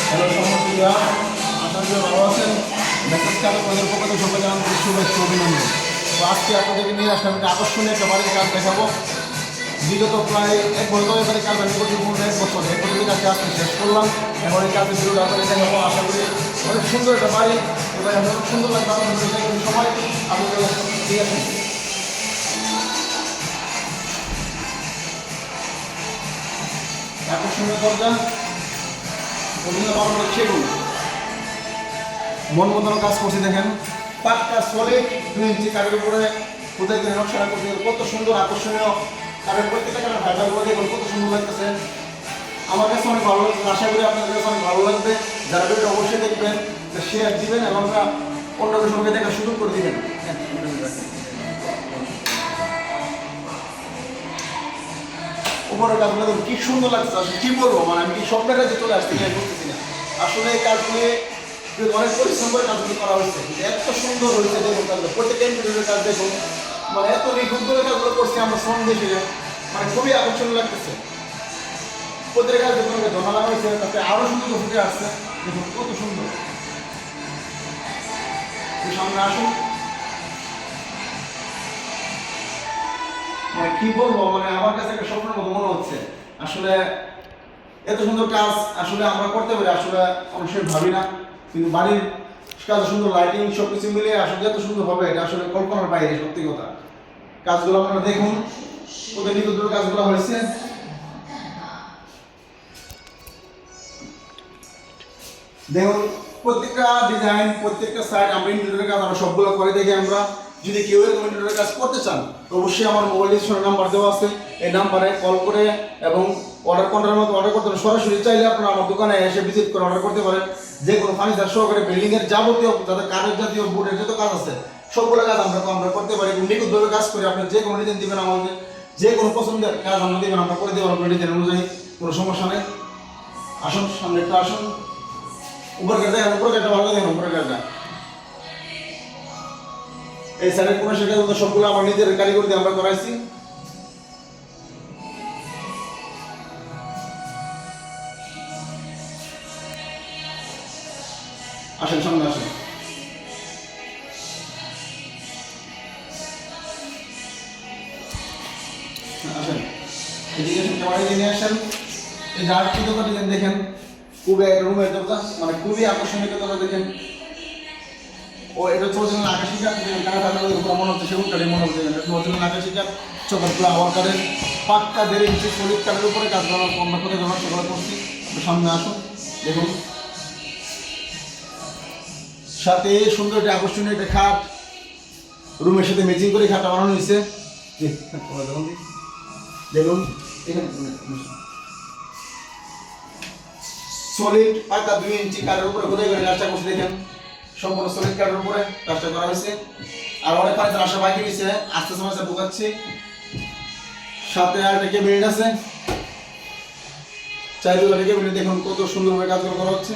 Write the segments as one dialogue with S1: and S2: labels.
S1: Hello সমর্থিতা, আশা করি ভালো আছেন। মেসেজ কাজ আপনাদের পক্ষ থেকে সবাই জানাতে শুভেচ্ছা অভিনন্দন। তো আজকে আপনাদেরকে নিয়ে আসলাম একটা আকর্ষণীয় একটা বাড়ির কাজ দেখাবো। বিগত প্রায় এক বছর এবারে কাজ আমি করছি, পূর্ণ এক বছর কাজে আজকে শেষ করলাম। এখন এই কাজের ভিডিওটা আপনাদের দেখাবো। আশা করি অনেক সুন্দর একটা বাড়ি, এবার অনেক সুন্দর লাগবে আপনাদের সময় আপনাদের ঠিক আছে। আকর্ষণীয় দরজা, অভিনয় বানানো সেগুন মন মতন কাজ করছি। দেখেন পাক্কা সলিড 2 ইঞ্চি কাঠের উপরে খোদাই করে নকশা করতে কত সুন্দর আকর্ষণীয় কাঠের প্রত্যেকটা কাঠের ফাইবারগুলো দেখুন কত সুন্দর লাগতেছে। আমার কাছে অনেক ভালো লাগছে, আশা করি আপনাদের কাছে অনেক ভালো লাগবে। যারা ভিডিওটা অবশ্যই দেখবেন, শেয়ার দিবেন এবং অন্য সঙ্গে দেখার সুযোগ করে দিবেন। উপরের কাজগুলো দেখুন কি সুন্দর লাগছে, আসলে কি বলবো, মানে আমি কি স্বপ্নের কাছে চলে আসতে বুঝতেছি না। আসলে এই কাজগুলি অনেক পরিশ্রম করে কাজগুলি করা হয়েছে, এত সুন্দর হয়েছে। দেখুন কাজগুলো প্রত্যেকটা ইন্টারভিউর কাজ দেখুন, মানে এত নিখুঁত করে কাজগুলো করছি আমরা শ্রম দেখে, মানে খুবই আকর্ষণীয় লাগতেছে। প্রত্যেকের কাজ দেখুন জমা লাগা হয়েছে, তাতে আরো সুন্দর ফুটে আসছে। দেখুন কত সুন্দর। সামনে আসুন, মানে কি বলবো, মানে আমার কাছে একটা স্বপ্নের মতো মনে হচ্ছে। আসলে এত সুন্দর কাজ আসলে আমরা করতে পারি, আসলে অবশ্যই ভাবি না, কিন্তু বাড়ির কাজ সুন্দর, লাইটিং সবকিছু মিলিয়ে আসলে এত সুন্দর হবে এটা আসলে কল্পনার বাইরে। সত্যি কথা, কাজগুলো আপনারা দেখুন কত নিখুঁত কাজগুলো হয়েছে। দেখুন প্রত্যেকটা ডিজাইন, প্রত্যেকটা সাইড আমরা ইন্টেরিয়রের কাজ আমরা সবগুলো করে দেখি। আমরা যদি কেউ এরকম ইন্টেরিয়রের কাজ করতে চান তো অবশ্যই আমার মোবাইল ডিসপ্লে নাম্বার দেওয়া আছে, এই নাম্বারে কল করে এবং অর্ডার করার মতো অর্ডার করতে পারেন। সরাসরি চাইলে আপনারা আমার দোকানে এসে ভিজিট করে অর্ডার করতে পারেন। যে কোনো ফার্নিচার সহকারে বিল্ডিংয়ের যাবতীয় যাদের কাঠের জাতীয় বোর্ডের যত কাজ আছে সবগুলো কাজ আমরা করতে পারি। নিখুঁতভাবে কাজ করি। আপনি যে কোনো ডিজাইন দিবেন আমাদের, যে কোনো পছন্দের কাজ আমরা দেবেন, আমরা করে দেবো আপনার ডিজাইন অনুযায়ী, কোনো সমস্যা নেই। আসুন সামনে একটু আসুন, উপরে কাজটা উপরে কাজটা ভালো দেখেন। উপরে কাজটা এই সাইডের কোনো সেটা সবগুলো আমার নিজের কারিগর দিয়ে আমরা করাইছি। আসেন সামনে আসেন, আসেন এদিকে ক্যামেরা নিয়ে আসেন। এই ডার্ক দরজা ডিজাইন দেখেন, খুবই একটা রুমের দরজা, মানে খুবই আকর্ষণীয় দরজা দেখেন। ও এটা চলছিল আকাশি কাঠ, কানা থাকলে মনে হচ্ছে সেগুন কাঠে মনে হচ্ছে। এটা চলছিল আকাশি কাঠ, চোখগুলো আবার কাঠের পাক্কা 1.5 ইঞ্চি সলিড কাঠের উপরে কাজ করা আমরা করে দেওয়ার সেগুলো করছি। সামনে আসুন দেখুন, সাথে সুন্দর একটা আকর্ষণীয় একটা খাট, রুমের সাথে ম্যাচিং করে খাটটা বানানো হয়েছে। দেখুন সলিড পাক্কা 2 ইঞ্চি কাঠের উপরে খোদাই করে কাজটা করছে। দেখেন সম্পূর্ণ সলিড কাঠের উপরে কাজটা করা হয়েছে। আর অনেক ফার্নিচার আসা বাকি রয়েছে, আস্তে আস্তে ঢুকাচ্ছি। সাথে আর একটা ক্যাবিনেট আছে, চারিদিকে ক্যাবিনেট দেখুন কত সুন্দরভাবে কাজগুলো করা হচ্ছে।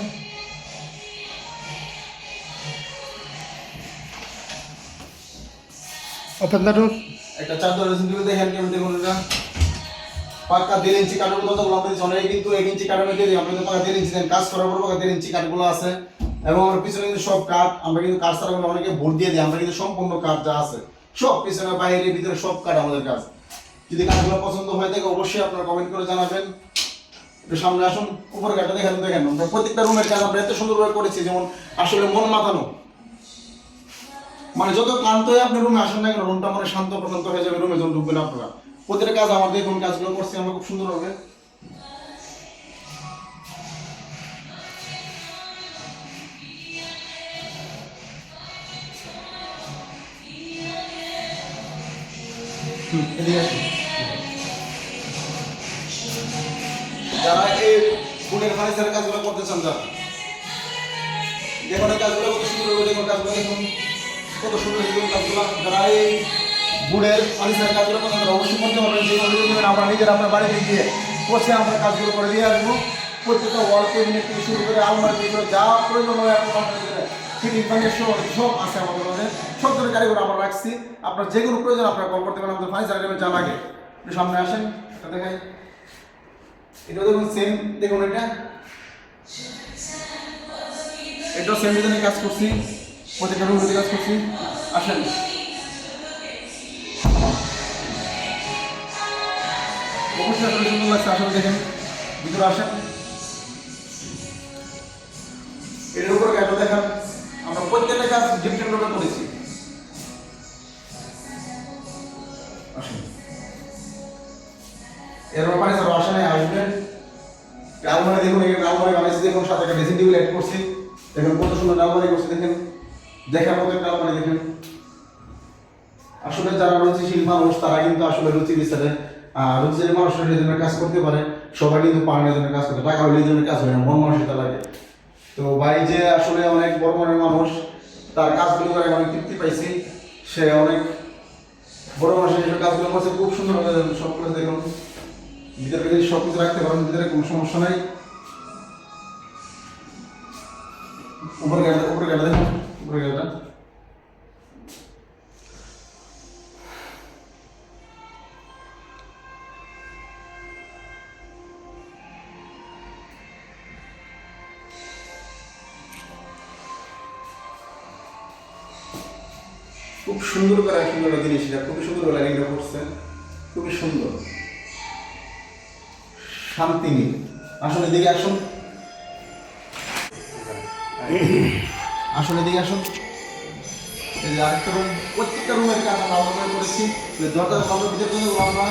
S1: একটা চাদর দেখেন কেমন, দেখুন এটা পাক্কা 1.5 ইঞ্চি কাঠের দরজাগুলো আমাদের অনেক, কিন্তু 1 ইঞ্চি কাঠের মধ্যে আমরা কিন্তু পাক্কা 1.5 ইঞ্চি দেন কাজ করার পর পাক্কা 1.5 ইঞ্চি কাঠগুলো আছে। এবং আমার পিছনে কিন্তু সব কাঠ, আমরা কিন্তু কাঠ ছাড়া অনেকে ভোট দিয়ে দিই, আমরা কিন্তু সম্পূর্ণ কাঠ যা আছে সব পিছনে বাইরে ভিতরে সব কাঠ আমাদের কাজ। যদি কাঠগুলো পছন্দ হয় থাকে অবশ্যই আপনারা কমেন্ট করে জানাবেন। একটু সামনে আসুন, উপরে কাঠটা দেখেন। আমরা প্রত্যেকটা রুমের কাজ আমরা এত সুন্দরভাবে করেছি, যেমন আসলে মন মাতানো, মানে যত ক্লান্ত হয়ে আপনি রুমে আসেন না কেন রুমটা মানে শান্ত প্রশান্ত হয়ে যাবে রুমে যখন ঢুকবেন আপনারা। প্রত্যেকটা কাজ আমার দেখুন কাজগুলো করছি আমরা খুব সুন্দর হবে। যারা এই ফুলের ফার্নিচারের কাজগুলো করতে চান, যারা দেখুন এই কাজগুলো কত সুন্দর হবে। দেখুন কাজগুলো দেখুন কত সুন্দর দেখুন কাজগুলো। যারা এই বুড়ের ফার্নিচারের কাজগুলো করতে চান অবশ্যই করতে পারবেন। যে কোনো দেবেন আমরা নিজের আপনার বাড়িতে গিয়ে বসে আমরা কাজগুলো করে দিয়ে আসবো। প্রত্যেকটা ওয়াল ক্যাবিনেট থেকে শুরু করে আলমারি থেকে যা প্রয়োজন হয় আপনার ফিটিং ফার্নিচার সব আছে আমাদের মধ্যে। সব ধরনের কারিগর আমরা রাখছি। আপনার যে কোনো প্রয়োজন আপনারা কল করতে পারেন। আমাদের ফার্নিচার আইটেমের যা লাগে একটু সামনে আসেন, এটা দেখাই। এটা দেখুন সেম, দেখুন এটা এটাও সেম ডিজাইনে কাজ করছি, প্রত্যেকটা রুম কাজ করছি। আসেন অবশ্যই আসলে সুন্দর লাগছে, আসলে দেখেন ভিতরে আসেন। এটার উপরে একটা দেখান, আমরা প্রত্যেকটা কাজ ডিফারেন্ট ভাবে করেছি। আসেন এর ব্যাপারে স্যার আসেন, আসবেন। আলমারি দেখুন, এখানে আলমারি বানাইছি দেখুন, সাথে একটা ড্রেসিং টেবিল অ্যাড করছি। দেখুন কত সুন্দর আলমারি করছি, দেখেন দেখার মতো একটা আলমারি দেখেন। আসলে যারা রুচিশীল মানুষ তারা কিন্তু আসলে রুচি বিচারে রুচিশীল মানুষের এই ধরনের কাজ করতে পারে। সবাই কিন্তু পারে না এই ধরনের কাজ করতে, টাকা হলে এই ধরনের কাজ হয় না, মন মানসিকতা লাগে। তো ভাই যে আসলে অনেক বড় মনের মানুষ, তার কাজগুলো করে অনেক তৃপ্তি পাইছি। সে অনেক বড় মানুষের যেসব কাজগুলো করছে খুব সুন্দর সবগুলো দেখুন। ভিতরে যদি সব কিছু রাখতে পারেন, ভিতরে কোনো সমস্যা নাই। উপরে গেটা দেখুন, উপরে গেটা খুব সুন্দর করে সুন্দর জিনিস, এটা খুবই সুন্দর লাইনিংটা করছে, খুবই সুন্দর। শান্তি নেই। আসলে দিকে আসুন, আসলে দিকে আসুন। এই যে আরেকটা রুম, প্রত্যেকটা রুমের কাজ আমরা আলাদা করেছি। দরজা আমরা ভিতরে জন্য আমরা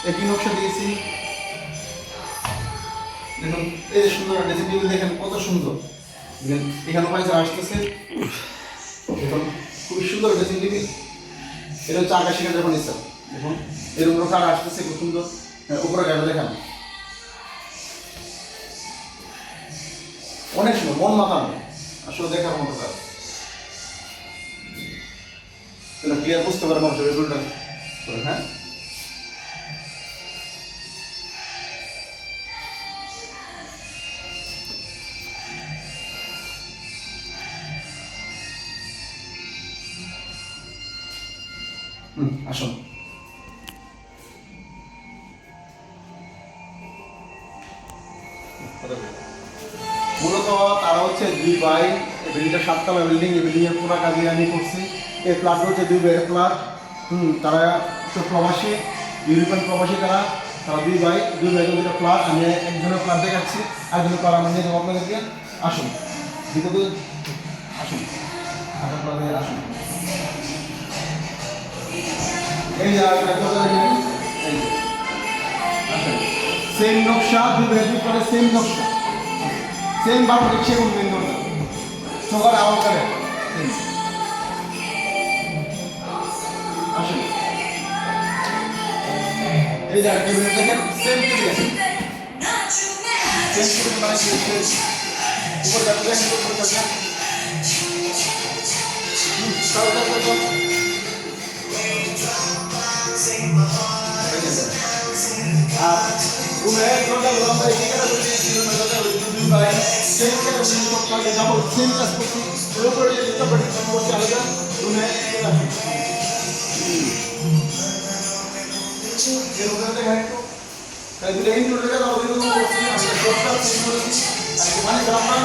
S1: একই নকশা দিয়েছি। দেখুন এই যে সুন্দর ড্রেসিং টেবিল, দেখেন কত সুন্দর। এখানে পাইছে আসতেছে, দেখুন খুবই সুন্দর ড্রেসিং টেবিল। এটা হচ্ছে আকাশি কালার ফার্নিচার। দেখুন এরকম কালার আসতেছে খুব সুন্দর। উপরে গাড়ি দেখান, অনেক সুন্দর, মন মাতানো, আসলে দেখার মতো কাজ। ক্লিয়ার বুঝতে পারে মানুষের এগুলোটা। হ্যাঁ আসুন। মূলত তারা হচ্ছে দুই ভাই, বিল্ডিংটা 7 তলা বিল্ডিং, এই বিল্ডিং এর পুরো কাজই আমি করছি। এই ফ্ল্যাট হচ্ছে 2 বেডের ফ্ল্যাট। তারা তো প্রবাসী, ইউরোপিয়ান প্রবাসী। তারা তারা দুই ভাই, দুটো ফ্ল্যাট। আমি একজনের ফ্ল্যাট দেখাচ্ছি, একজনের ফ্ল্যাট আমরা নিয়ে যাবো আপনাদেরকে। আসুন ভিতরে আসুন, আসুন। এই যে সেম নকশা, 2 বেডের পরে সেম নকশা, সেম বারো সেগুন বিন্দুটা সবার আওয়াজ করে। আসুন এই যে টেবিল দেখেন, সেম টেবিল আছে, সেম টেবিল মানে কি উপর যাবে, দেখেন উপর যাবে। আর রুমে ঘন্টা আমরা এদিকে দুই ভাই সেম কাজ যাবো, সেম কাজ করছি। এর উপরে যেটা পরিশ্রম করছে আলাদা রুমে এর উপরে দেখা একটু তাই দুটো ইনক্লুড করে দাও, দুটো করছি আমি সবটা সেম করেছি। আর মানে আমরা